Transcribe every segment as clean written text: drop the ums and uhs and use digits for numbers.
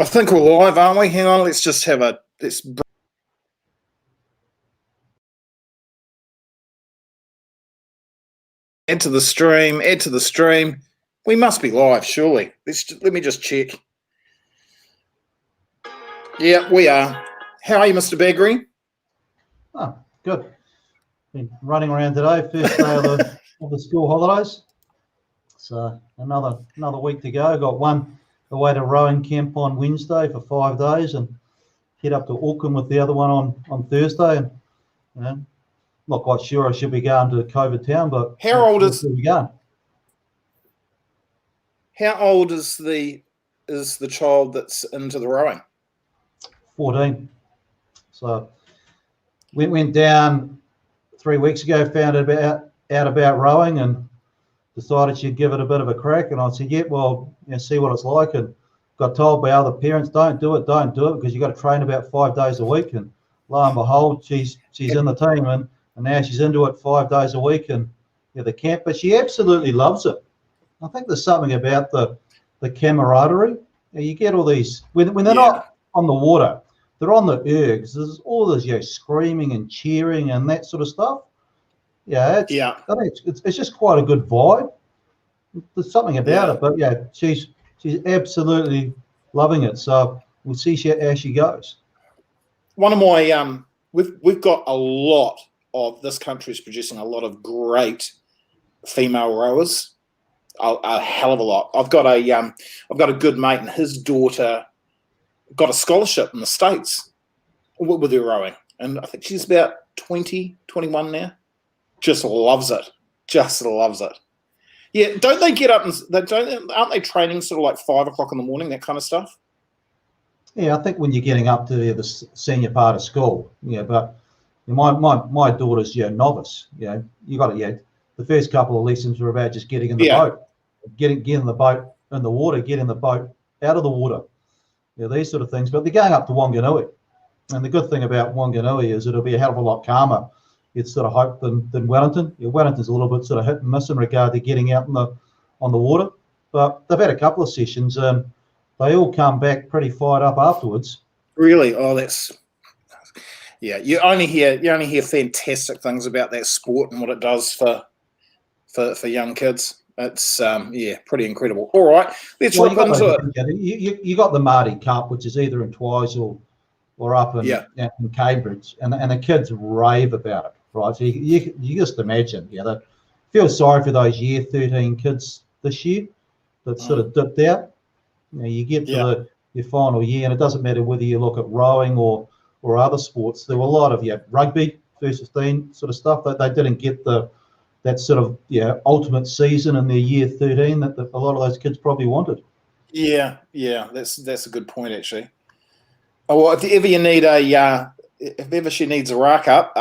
I think we're live, aren't we? Hang on, let's just have let's add to the stream. We must be live, surely. Let me just check. Yeah, we are. How are you, Mr. Bagrie? Oh, good. Been running around today, first day of the school holidays. So another week to go. Got one away to rowing camp on Wednesday for 5 days, and head up to Auckland with the other one on Thursday. And not quite sure I should be going to COVID town, but how old is the child that's into the rowing? 14. So went down 3 weeks ago, found out about rowing, and decided she'd give it a bit of a crack. And I said, yeah, well, see what it's like. And got told by other parents, don't do it, because you got to train about 5 days a week. And lo and behold, she's in the team, and now she's into it 5 days a week, and the camp. But she absolutely loves it. I think there's something about the camaraderie. You get all these when they're not on the water, they're on the ergs. There's all this screaming and cheering and that sort of stuff. I think it's just quite a good vibe. There's something about it, but she's absolutely loving it. So we'll see how she goes. One of my we've got a lot of this country is producing a lot of great female rowers, a hell of a lot. I've got a good mate, and his daughter got a scholarship in the States with her rowing, and I think she's about 20, 21 now. Just loves it. Yeah, don't they get up and aren't they training sort of like 5 o'clock in the morning, that kind of stuff? Yeah, I think when you're getting up to the senior part of school, but my daughter's novice. You got the first couple of lessons were about just getting in the boat, getting in the boat in the water, getting the boat out of the water, these sort of things. But they're going up to Wanganui, and the good thing about Wanganui is it'll be a hell of a lot calmer, you'd sort of hope, than Wellington. Wellington's a little bit sort of hit and miss in regard to getting out on the water, but they've had a couple of sessions and they all come back pretty fired up afterwards. Really? Oh, that's you only hear fantastic things about that sport and what it does for young kids. It's pretty incredible. All right, let's rip into it. You got the Marty Cup, which is either in Twizel or up in Cambridge, and the kids rave about it, right? So you just imagine, they feel sorry for those year 13 kids this year that sort of dipped out. You get to your final year, and it doesn't matter whether you look at rowing or other sports. There were a lot of rugby, first 15 sort of stuff, that they didn't get that sort of ultimate season in their year 13 that a lot of those kids probably wanted. Yeah, that's a good point, actually. Oh, well, if ever you need if ever she needs a rack up,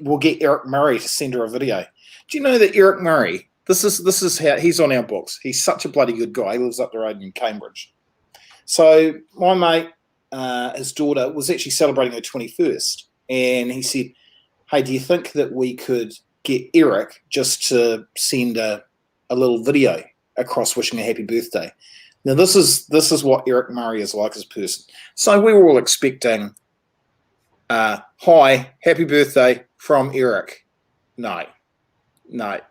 we'll get Eric Murray to send her a video. Do you know that Eric Murray? This is how he's on our books. He's such a bloody good guy. He lives up the road in Cambridge. So my mate, his daughter, was actually celebrating her 21st, and he said, "Hey, do you think that we could get Eric just to send a little video across wishing a happy birthday?" Now, this is what Eric Murray is like as a person. So we were all expecting, "Hi, happy birthday from Eric." No,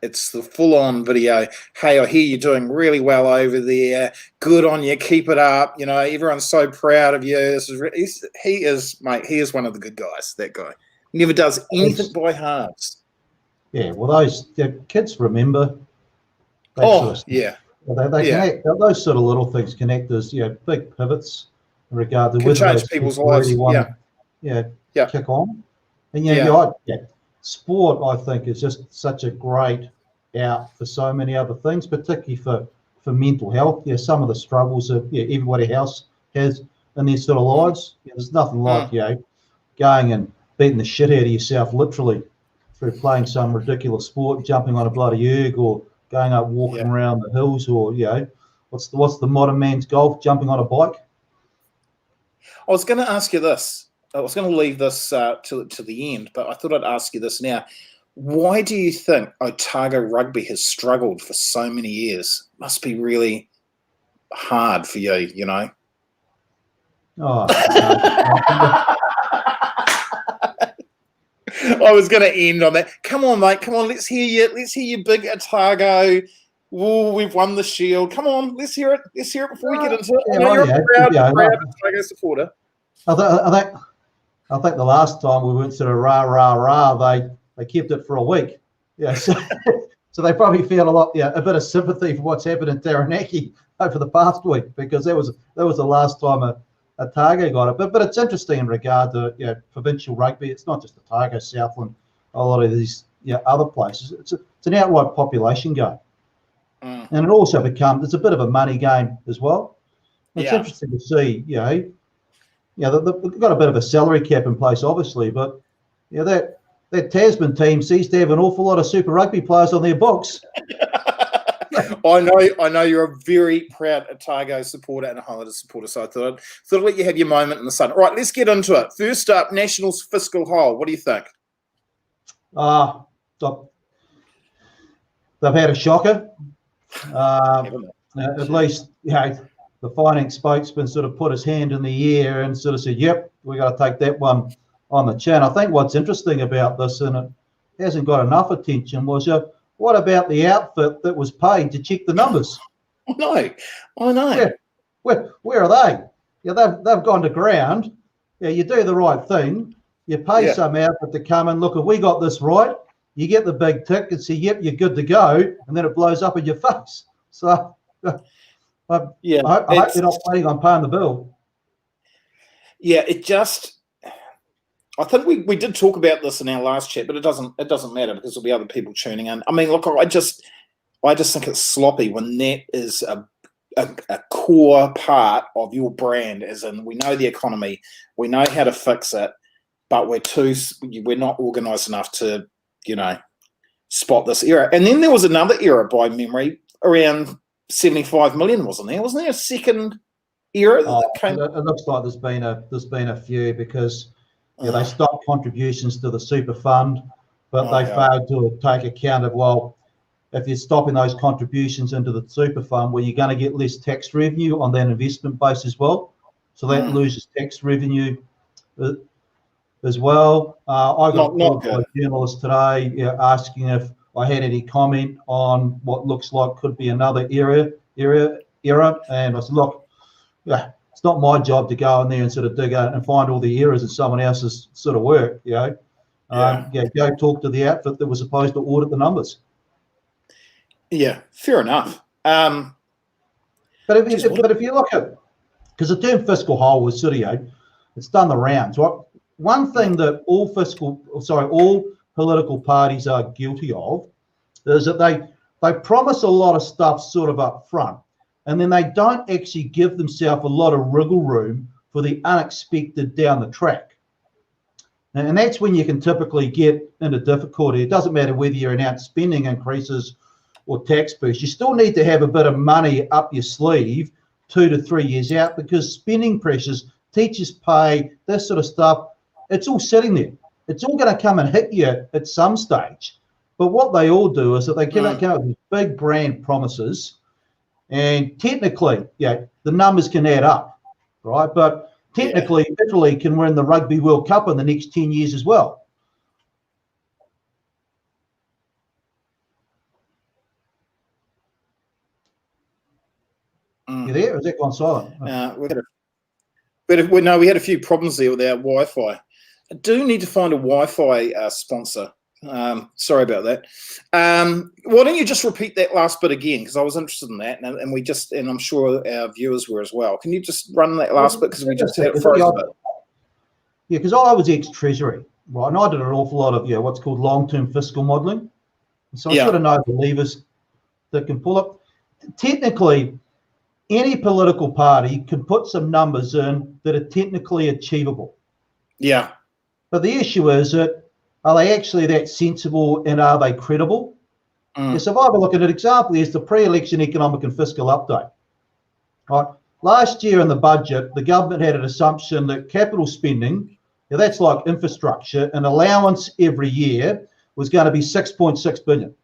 it's the full-on video. "Hey, I hear you're doing really well over there. Good on you. Keep it up. Everyone's so proud of you." He is one of the good guys. That guy never does anything by halves. Yeah, well, those kids remember. They connect. Those sort of little things connect as big pivots in regard to whether change people's lives. Kick on. And you're right. Sport, I think, is just such a great out for so many other things, particularly for mental health. Some of the struggles that everybody else has in their sort of lives. There's nothing like going and beating the shit out of yourself literally through playing some ridiculous sport, jumping on a bloody erg, or going up walking around the hills, or what's the modern man's golf, jumping on a bike. I was going to ask you this. I was going to leave this to the end, but I thought I'd ask you this now. Why do you think Otago rugby has struggled for so many years? Must be really hard for you, you know? Oh, I was going to end on that. Come on, mate. Come on. Let's hear you. Let's hear you, big Otago. Woo, we've won the Shield. Come on. Let's hear it. Let's hear it before we get into it. I know you're a proud Otago supporter. I think the last time we went sort of rah, they kept it for a week. Yeah, so they probably feel a bit of sympathy for what's happened in Taranaki over the past week, because that was the last time Otago got it. But it's interesting in regard to provincial rugby. It's not just Otago, Southland, a lot of these other places. It's an outright population game, and it also it's a bit of a money game as well. It's interesting to see, they've got a bit of a salary cap in place, obviously, but that Tasman team seems to have an awful lot of Super Rugby players on their books. I know you're a very proud Otago supporter and a Highlanders supporter, so I thought I'd let you have your moment in the sun. Right, let's get into it. First up, Nationals fiscal hole. What do you think? They've had a shocker. At least, the finance spokesman sort of put his hand in the air and sort of said, yep, we got to take that one on the chin. I think what's interesting about this, and it hasn't got enough attention, was what about the outfit that was paid to check the numbers? I know. Yeah. Where are they? They've gone to ground. You do the right thing. You pay some outfit to come and look, if we got this right, you get the big tick and say, yep, you're good to go, and then it blows up in your face. So I hope you're not planning on paying the bill. Yeah, I think we did talk about this in our last chat, but it doesn't matter because there'll be other people tuning in. I mean, look, I just think it's sloppy when that is a core part of your brand, as in we know the economy, we know how to fix it, but we're not organised enough to, spot this error. And then there was another error by memory around 75 million, wasn't there? Wasn't there a second error that came? It looks like there's been a few, because they stopped contributions to the super fund, but they failed to take account of, if you're stopping those contributions into the super fund, you're going to get less tax revenue on that investment base as well. So that loses tax revenue as well. I got called by a journalist today asking if I had any comment on what looks like could be another error. And I said, look, it's not my job to go in there and sort of dig out and find all the errors in someone else's sort of work. Go talk to the outfit that was supposed to audit the numbers. Yeah, fair enough. But if you look at, because the term fiscal hole was sort of, it's done the rounds. Right? One thing that all political parties are guilty of is that they promise a lot of stuff sort of up front, and then they don't actually give themselves a lot of wriggle room for the unexpected down the track. And that's when you can typically get into difficulty. It doesn't matter whether you announce spending increases or tax boosts. You still need to have a bit of money up your sleeve 2 to 3 years out, because spending pressures, teachers' pay, this sort of stuff, it's all sitting there. It's all going to come and hit you at some stage. But what they all do is that they come up with these big brand promises, and technically, the numbers can add up, right? But technically, Italy can win the Rugby World Cup in the next 10 years as well. You there? Or is that gone silent? We had a few problems there with our Wi-Fi. I do need to find a Wi-Fi sponsor. Sorry about that. Why don't you just repeat that last bit again, because I was interested in that, and I'm sure our viewers were as well. Can you just run that last bit, because we just had it frozen a bit? Yeah, because I was ex-Treasury, right, and I did an awful lot of what's called long-term fiscal modelling. So I sort of know the levers that can pull up. Technically, any political party can put some numbers in that are technically achievable. Yeah. But the issue is that, are they actually that sensible, and are they credible? So if I have a look at an example, here's the pre-election economic and fiscal update. Right. Last year in the budget, the government had an assumption that capital spending, that's like infrastructure, an allowance every year was going to be 6.6 billion.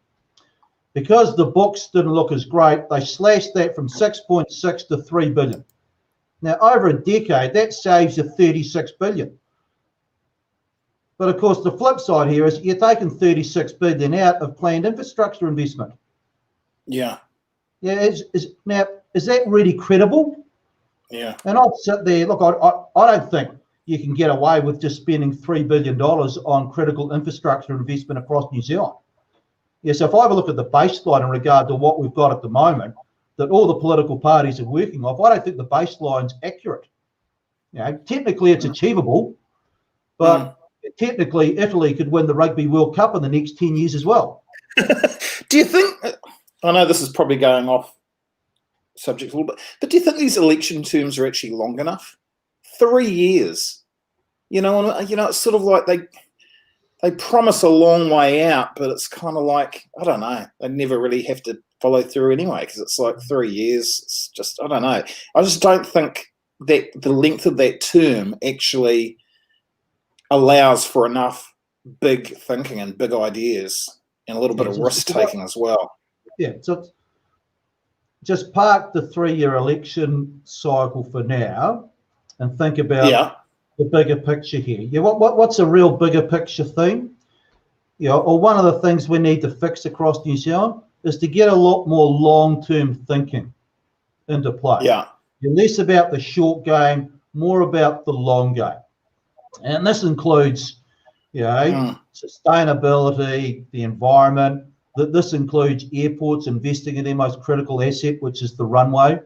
because the books didn't look as great, they slashed that from 6.6 to 3 billion. Now, over a decade, that saves you 36 billion. But of course, the flip side here is you're taking 36 billion out of planned infrastructure investment. Yeah. Yeah. Now, is that really credible? Yeah. And I'll sit there. Look, I don't think you can get away with just spending $3 billion on critical infrastructure investment across New Zealand. Yeah. So if I have a look at the baseline in regard to what we've got at the moment, that all the political parties are working off, I don't think the baseline's accurate. You know, technically it's achievable, but technically Italy could win the Rugby World Cup in the next 10 years as well. Do you think, I know this is probably going off subject a little bit, but do you think these election terms are actually long enough? 3 years, it's sort of like they promise a long way out, but it's kind of like, I don't know, they never really have to follow through anyway, because it's like 3 years. It's just, I don't know. I just don't think that the length of that term actually allows for enough big thinking and big ideas and a little bit of risk taking as well. Yeah, so just park the 3-year election cycle for now and think about the bigger picture here. Yeah, what's a real bigger picture theme? Or one of the things we need to fix across New Zealand is to get a lot more long-term thinking into play. Yeah. Less about the short game, more about the long game. And this includes, sustainability, the environment. This includes airports investing in their most critical asset, which is the runway.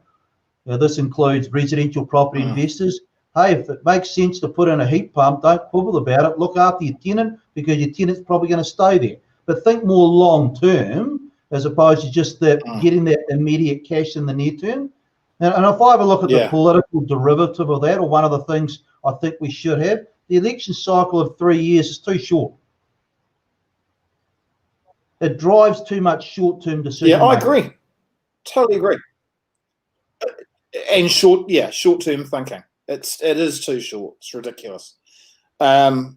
This includes residential property investors. Hey, if it makes sense to put in a heat pump, don't quibble about it. Look after your tenant, because your tenant's probably going to stay there. But think more long term, as opposed to just getting that immediate cash in the near term. And if I have a look at the political derivative of that, or one of the things I think we should have, the election cycle of 3 years is too short. It drives too much short-term decision. Yeah, I agree. Totally agree. And short-term thinking. It is too short. It's ridiculous. Do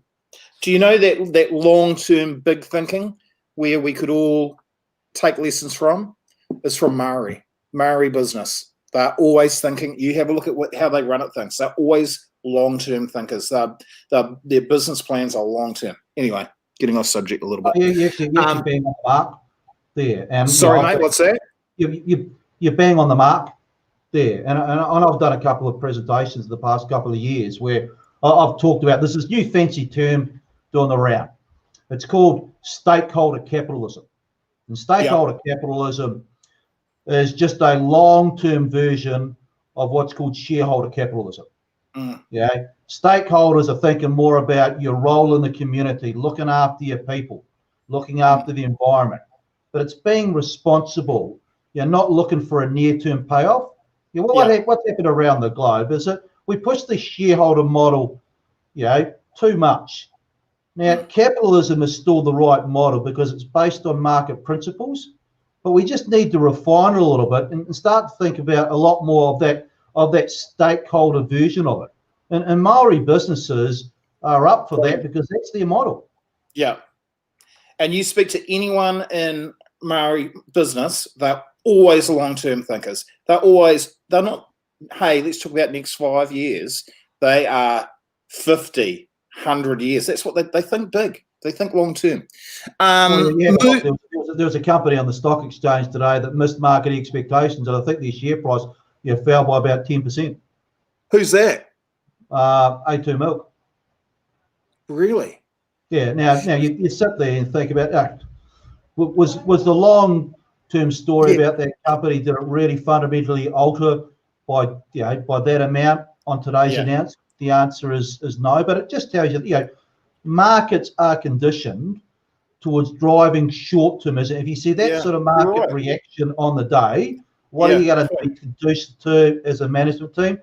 you know that long-term big thinking, where we could all take lessons from, is from Maori business. They're always thinking. You have a look at how they run at things. They're always long-term thinkers. Their business plans are long-term. Anyway, getting off subject a little bit. You're actually bang on the mark there. Sorry, mate, what's that? You're bang on the mark there. And I've done a couple of presentations the past couple of years where I've talked about this new fancy term doing the round. It's called stakeholder capitalism. And stakeholder capitalism is just a long-term version of what's called shareholder capitalism. Stakeholders are thinking more about your role in the community, looking after your people, looking after the environment. But it's being responsible. You're not looking for a near-term payoff. What's happened around the globe is that we push the shareholder model, too much. Now, capitalism is still the right model because it's based on market principles, but we just need to refine it a little bit and start to think about a lot more of that stakeholder version of it. And Maori businesses are up for that because that's their model. Yeah. And you speak to anyone in Maori business, they're always long-term thinkers. They're not, hey, let's talk about next 5 years. They are 50, 100 years. That's what they think big. They think long-term. There was a company on the stock exchange today that missed market expectations, and I think their share price fell by about 10%. Who's that? A2 Milk. Really? Yeah. Now you sit there and think about was the long-term story about that company, did it really fundamentally alter by that amount on today's announcement? The answer is no, but it just tells you markets are conditioned towards driving short-termism. If you see that sort of market reaction on the day, what are you going to be conducive to as a management team?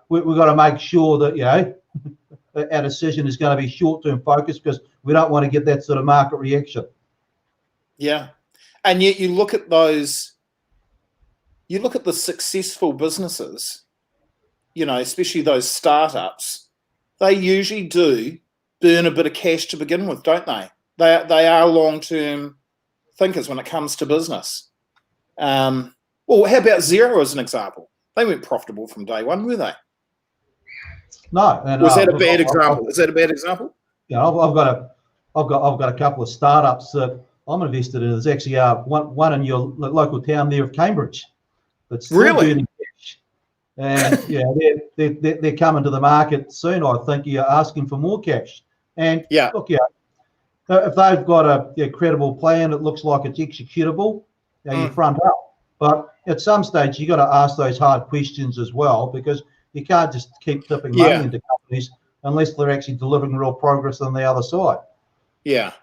We've got to make sure that our decision is going to be short-term focused, because we don't want to get that sort of market reaction. Yeah, and yet you look at those. You look at the successful businesses, especially those startups. They usually do burn a bit of cash to begin with, don't they? They are long-term thinkers when it comes to business. Well, how about Xero as an example? They weren't profitable from day one, were they? No. And was that a bad example? Is that a bad example? Yeah, I've got a couple of startups that I'm invested in. There's actually one in your local town there of Cambridge that's still burning cash. And yeah, they're coming to the market soon. I think you're asking for more cash. And look, if they've got a credible plan, it looks like it's executable, you front up. But at some stage, you got to ask those hard questions as well, because you can't just keep tipping money into companies unless they're actually delivering real progress on the other side. Yeah.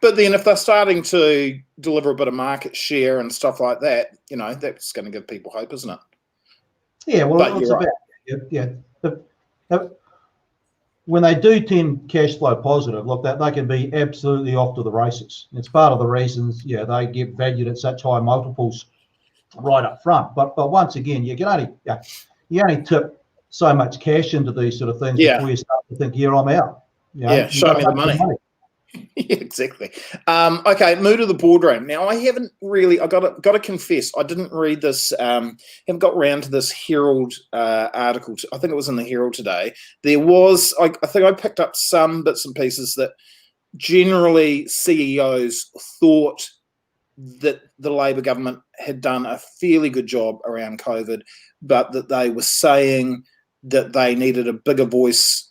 But then if they're starting to deliver a bit of market share and stuff like that, that's going to give people hope, isn't it? Yeah, well, it's about, when they do tend cash flow positive, look, that they can be absolutely off to the races. It's part of the reasons, they get valued at such high multiples right up front. But once again, you only tip so much cash into these sort of things before you start to think, I'm out. Show me the money. Yeah, exactly. Okay, move to the boardroom. Now, I haven't really. I got to confess, I didn't read this. Haven't got around to this Herald article. I think it was in the Herald today. There was. I think I picked up some bits and pieces that generally CEOs thought that the Labor government had done a fairly good job around COVID, but that they were saying that they needed a bigger voice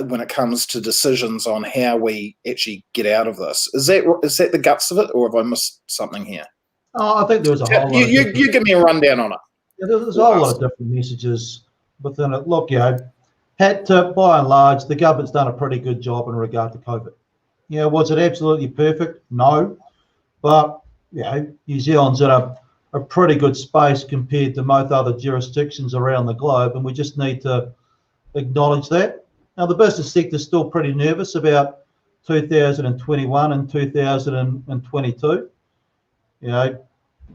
when it comes to decisions on how we actually get out of this. Is that the guts of it, or have I missed something here? Oh, I think there was a whole lot. You give me a rundown on it. Yeah, there's a whole lot of different messages within it. Look, had to, by and large, the government's done a pretty good job in regard to COVID. Was it absolutely perfect? No, but New Zealand's in a pretty good space compared to most other jurisdictions around the globe, and we just need to acknowledge that. Now, the business sector is still pretty nervous about 2021 and 2022.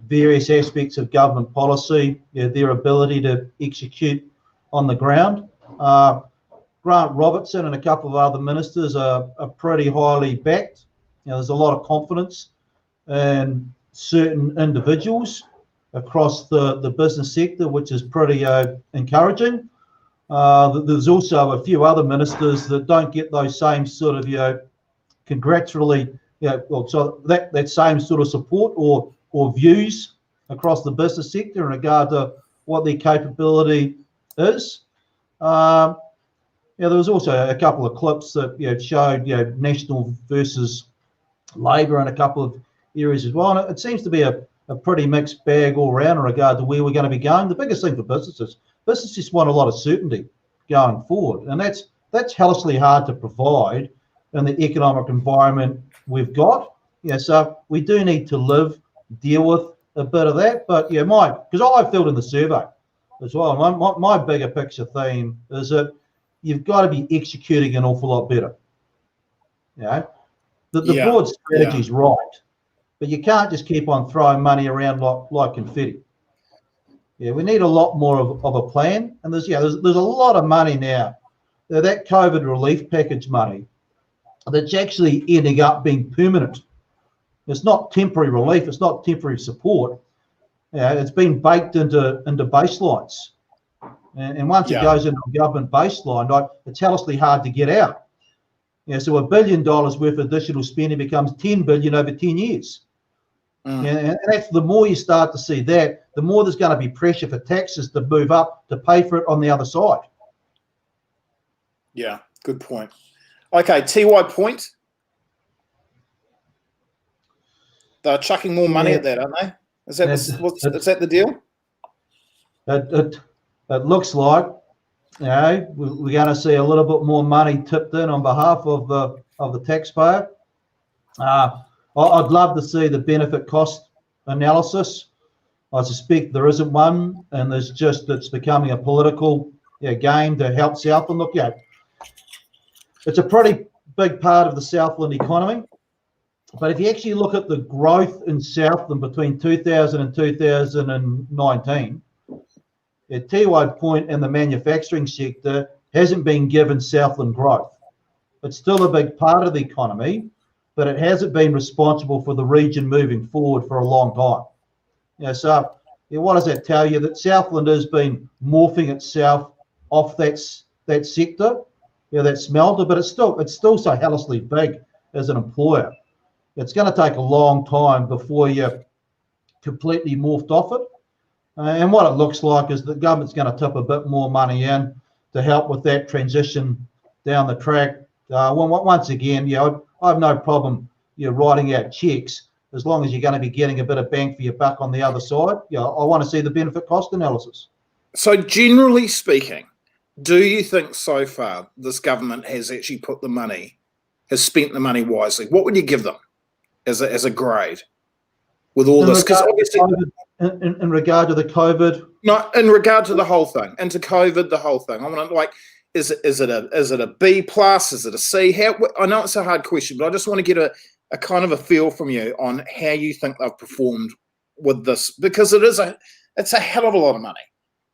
Various aspects of government policy, their ability to execute on the ground. Grant Robertson and a couple of other ministers are pretty highly backed. There's a lot of confidence in certain individuals across the business sector, which is pretty encouraging. There's also a few other ministers that don't get those same sort of, congratulatory, so that same sort of support or views across the business sector in regard to what their capability is. There was also a couple of clips that showed national versus Labor in a couple of areas as well, and it seems to be a pretty mixed bag all around in regard to where we're going to be going. The biggest thing for businesses want a lot of certainty going forward, and that's hellishly hard to provide in the economic environment we've got. So we do need to deal with a bit of that. But because I filled in the survey as well. My bigger picture theme is that you've got to be executing an awful lot better. The broad strategy is right, but you can't just keep on throwing money around like confetti. We need a lot more of a plan, and there's a lot of money now. That COVID relief package money that's actually ending up being permanent. It's not temporary relief. It's not temporary support. It's been baked into baselines, and once it goes into a government baseline, it's hellishly hard to get out. So $1 billion worth of additional spending becomes 10 billion over 10 years. And that's the more you start to see that, the more there's going to be pressure for taxes to move up to pay for it on the other side. Yeah, good point. Okay, TY Point. They're chucking more money at that, aren't they? Is that the deal? It looks like we're going to see a little bit more money tipped in on behalf of the taxpayer. I'd love to see the benefit cost analysis. I suspect there isn't one, and it's becoming a political game to help Southland. Look, it's a pretty big part of the Southland economy. But if you actually look at the growth in Southland between 2000 and 2019, TY Point and the manufacturing sector hasn't been given Southland growth. It's still a big part of the economy, but it hasn't been responsible for the region moving forward for a long time. So what does that tell you? That Southland has been morphing itself off that sector, that smelter, but it's still so hellishly big as an employer. It's going to take a long time before you're completely morphed off it. And what it looks like is the government's going to tip a bit more money in to help with that transition down the track. Once again, I have no problem writing out checks as long as you're going to be getting a bit of bang for your buck on the other side. I want to see the benefit cost analysis. So generally speaking, do you think so far this government has actually spent the money wisely? What would you give them as a grade with all this? Because obviously, in regard to the COVID, no, in regard to the whole thing, and to COVID, the whole thing. I want to is it a B plus? Is it a C? I know it's a hard question, but I just want to get a kind of a feel from you on how you think they've performed with this, because it's a hell of a lot of money.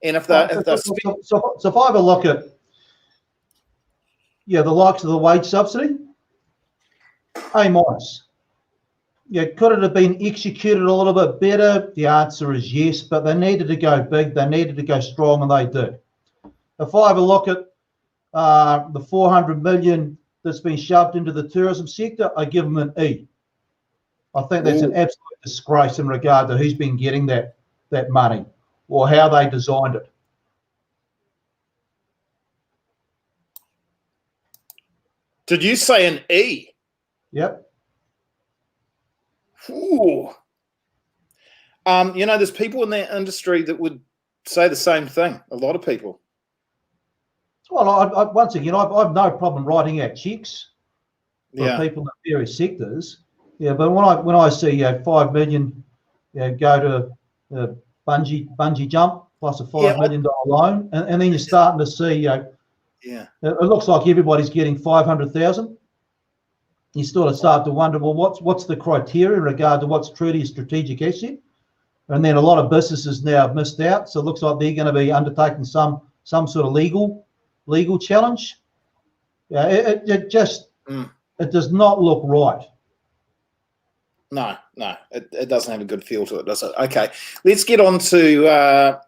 And if they're so if I have a look at the likes of the wage subsidy, A minus. Could it have been executed a little bit better? The answer is yes, but they needed to go big, they needed to go strong, and they did. If I have a look at the 400 million that's been shoved into the tourism sector, I give them an E. I think that's an absolute disgrace in regard to who's been getting that money or how they designed it. Did you say an E? Yep. Ooh. There's people in that industry that would say the same thing. A lot of people. Well, once again, I've no problem writing out checks for people in various sectors. But when I see 5 million go to bungee jump plus a $5 million loan, and then you're starting to see it looks like everybody's getting 500,000. You sort of start to wonder, well, what's the criteria in regard to what's truly a strategic asset? And then a lot of businesses now have missed out, so it looks like they're going to be undertaking some sort of legal challenge. It does not look right. No, it doesn't have a good feel to it, does it? Okay, let's get on to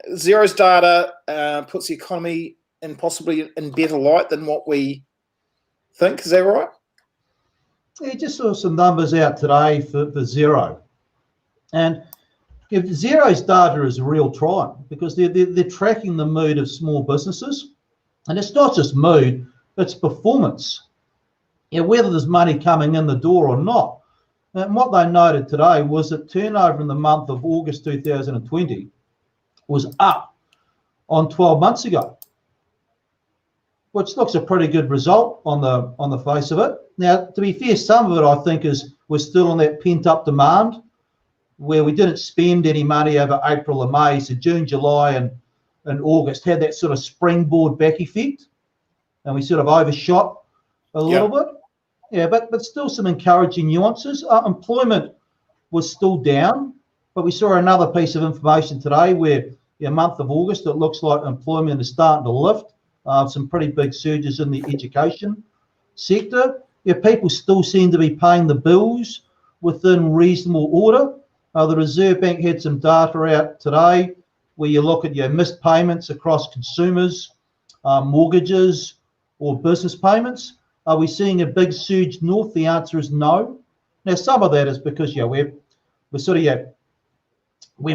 Xero's data puts the economy in possibly in better light than what we think. Is that right? Yeah, just saw some numbers out today for Xero, and if Xero's data is a real triumph because they're tracking the mood of small businesses, and it's not just mood, it's performance. Whether there's money coming in the door or not. And what they noted today was that turnover in the month of August 2020 was up on 12 months ago, which looks a pretty good result on the face of it. Now, to be fair, some of it I think we're still on that pent-up demand where we didn't spend any money over April and May, so June, July, and August had that sort of springboard back effect, and we sort of overshot a little bit. Yeah, but still some encouraging nuances. Employment was still down, but we saw another piece of information today where month of August, it looks like employment is starting to lift. Some pretty big surges in the education sector. People still seem to be paying the bills within reasonable order. The Reserve Bank had some data out today where you look at your missed payments across consumers, mortgages, or business payments. Are we seeing a big surge north? The answer is no. Now, some of that is because we're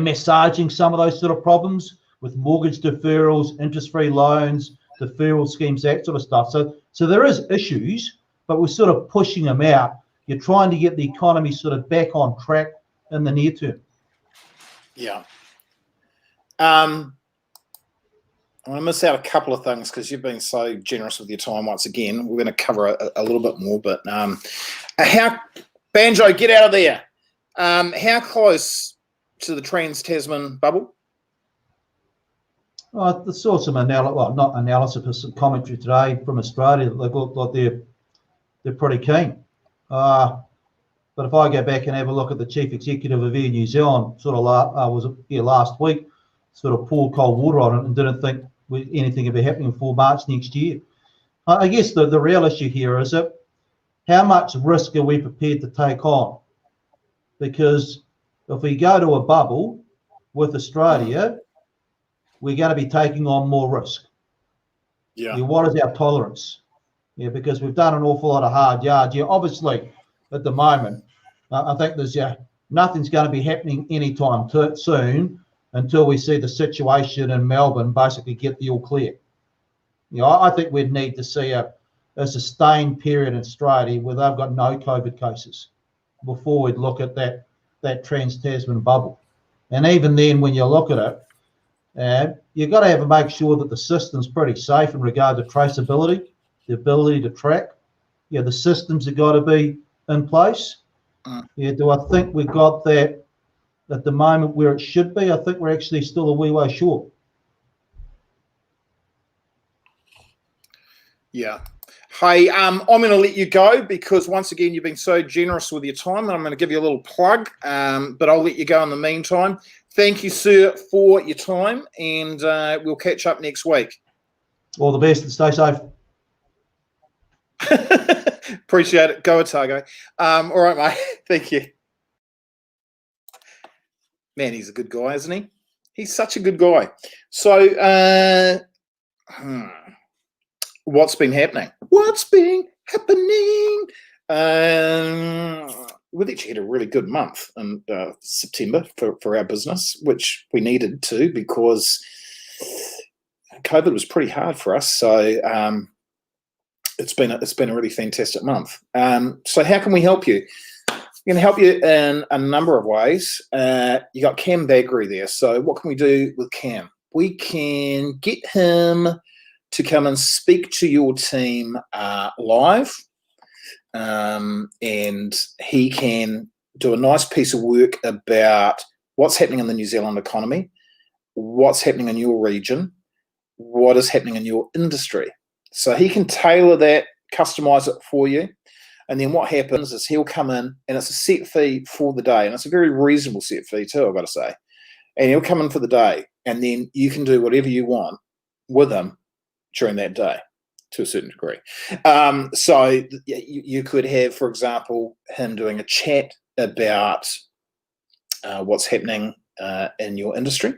massaging some of those sort of problems with mortgage deferrals, interest-free loans, deferral schemes, that sort of stuff. So there is issues, but we're sort of pushing them out. You're trying to get the economy sort of back on track in the near term. Yeah. I'm going to miss out a couple of things because you've been so generous with your time once again. We're going to cover a little bit more, but Banjo, get out of there. How close to the Trans-Tasman bubble? I saw some not analysis, but some commentary today from Australia. They look like they're pretty keen. But if I go back and have a look at the chief executive of Air New Zealand, sort of was here last week, sort of poured cold water on it and didn't think anything would be happening before March next year. I guess the real issue here is that how much risk are we prepared to take on? Because if we go to a bubble with Australia, we're going to be taking on more risk. Yeah. What is our tolerance? Because we've done an awful lot of hard yards. Obviously, at the moment, I think there's nothing's going to be happening anytime soon until we see the situation in Melbourne basically get the all clear. I think we'd need to see a sustained period in Australia where they've got no COVID cases before we'd look at that trans-Tasman bubble. And even then, when you look at it, you've got to make sure that the system's pretty safe in regard to traceability, the ability to track. The systems have got to be in place. Do I think we've got that at the moment where it should be? I think we're actually still a wee way short. Yeah. Hey, I'm going to let you go because once again, you've been so generous with your time, and I'm going to give you a little plug, but I'll let you go in the meantime. Thank you, sir, for your time, and we'll catch up next week. All the best and stay safe. Appreciate it. Go Otago. All right, mate. Thank you. Man, he's a good guy, isn't he? He's such a good guy. So, what's been happening? What's been happening? We've actually had a really good month in September for our business, which we needed to because COVID was pretty hard for us. So it's been a really fantastic month. So how can we help you? We're going to help you in a number of ways. You got Cam Bagrie there. So what can we do with Cam? We can get him to come and speak to your team live, and he can do a nice piece of work about what's happening in the New Zealand economy, what's happening in your region, what is happening in your industry. So he can tailor that, customize it for you. And then what happens is he'll come in, and it's a set fee for the day, and it's a very reasonable set fee too, I've got to say. And he'll come in for the day, and then you can do whatever you want with him during that day to a certain degree. So you could have, for example, him doing a chat about what's happening in your industry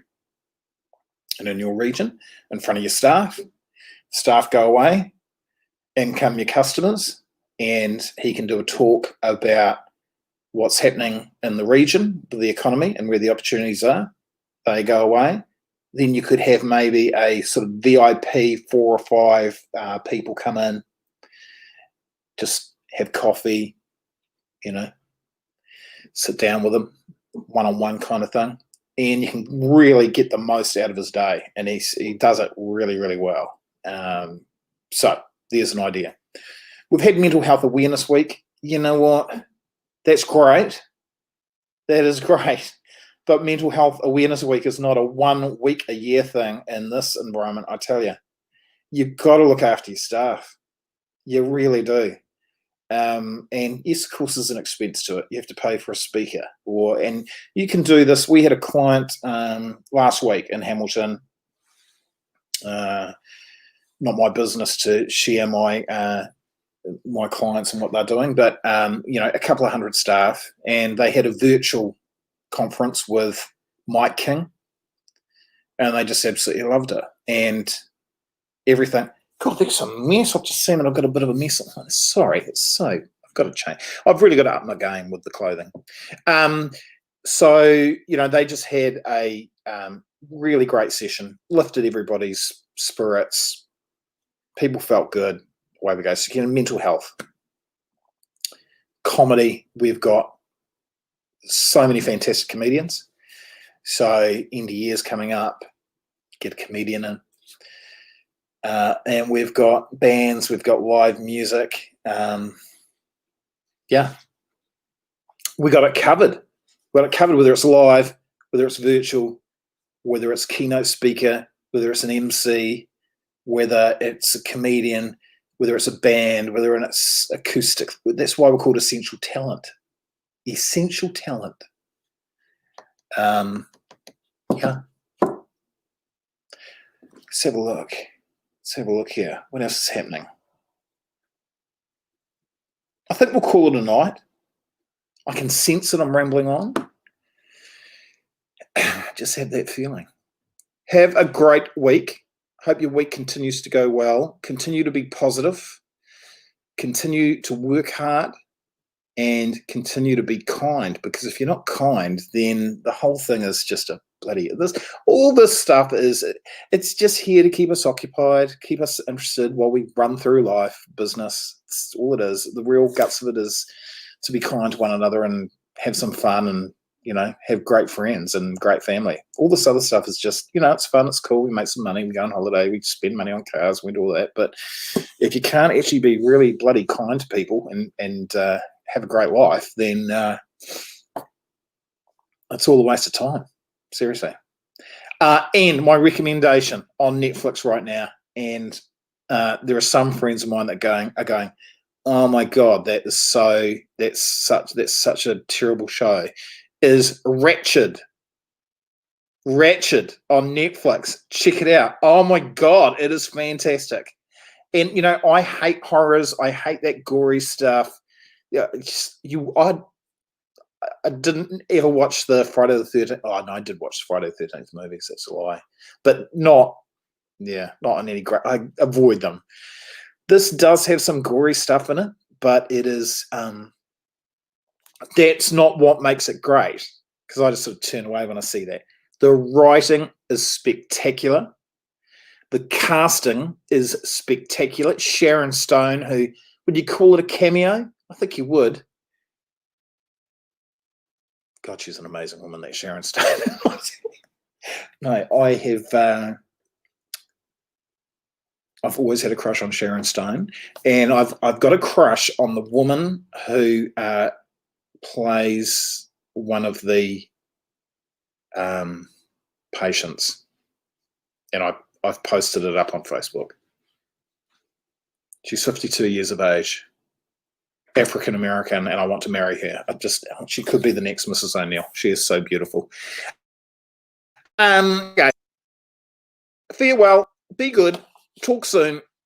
and in your region in front of your staff. Staff go away, in come your customers, and he can do a talk about what's happening in the region, the economy, and where the opportunities are. They go away. Then you could have maybe a sort of VIP 4 or 5 people come in, just have coffee, sit down with them, one-on-one kind of thing. And you can really get the most out of his day. And he does it really, really well. So there's an idea. We've had Mental Health Awareness Week. You know what? That's great. That is great. But Mental Health Awareness Week is not a 1 week a year thing in this environment, I tell you. You've got to look after your staff. You really do. And yes, of course, there's an expense to it. You have to pay for a speaker. And you can do this. We had a client last week in Hamilton. Not my business to share my clients and what they're doing, but a couple of hundred staff, and they had a virtual conference with Mike King, and they just absolutely loved it. And everything. God, there's a mess. I've just seen it. I've got a bit of a mess. Sorry, I've got to change. I've really got to up my game with the clothing. So they just had a really great session, lifted everybody's spirits. People felt good. Away we go. So, mental health, comedy. We've got so many fantastic comedians. So, end of year's coming up. Get a comedian in. And we've got bands. We've got live music. Yeah. We got it covered. We got it covered, whether it's live, whether it's virtual, whether it's keynote speaker, whether it's an MC, whether it's a comedian, whether it's a band, whether it's acoustic. That's why we're called essential talent. Essential talent. Yeah. Let's have a look. Let's have a look here. What else is happening? I think we'll call it a night. I can sense that I'm rambling on. Just have that feeling. Have a great week. Hope your week continues to go well. Continue to be positive. Continue to work hard and continue to be kind, because if you're not kind, then the whole thing is just a bloody all this stuff it's just here to keep us occupied, keep us interested while we run through life, business. It's all it is. The real guts of it is to be kind to one another and have some fun and, you know, have great friends and great family. All this other stuff is just, you know, it's fun, it's cool, we make some money, we go on holiday, we spend money on cars, we do all that. But if you can't actually be really bloody kind to people and have a great life, then it's all a waste of time. Seriously. And my recommendation on Netflix right now, and there are some friends of mine that are going, oh my God, that's such a terrible show, is Ratched. Ratched on Netflix. Check it out. Oh my God, it is fantastic. And, you know, I hate horrors. I hate that gory stuff. Yeah, I didn't ever watch the Friday the 13th. Oh, no, I did watch the Friday the 13th movies. That's a lie. But not on any great. I avoid them. This does have some gory stuff in it, but it is, that's not what makes it great, because I just sort of turn away when I see that. The writing is spectacular. The casting is spectacular. Sharon Stone, who, would you call it a cameo? I think you would. God, she's an amazing woman, that Sharon Stone. No, I've always had a crush on Sharon Stone, and I've got a crush on the woman who plays one of the patients, and I've posted it up on Facebook. She's 52 years of age, African American, and I want to marry her. She could be the next Mrs. O'Neill. She is so beautiful. Okay. Farewell. Be good. Talk soon.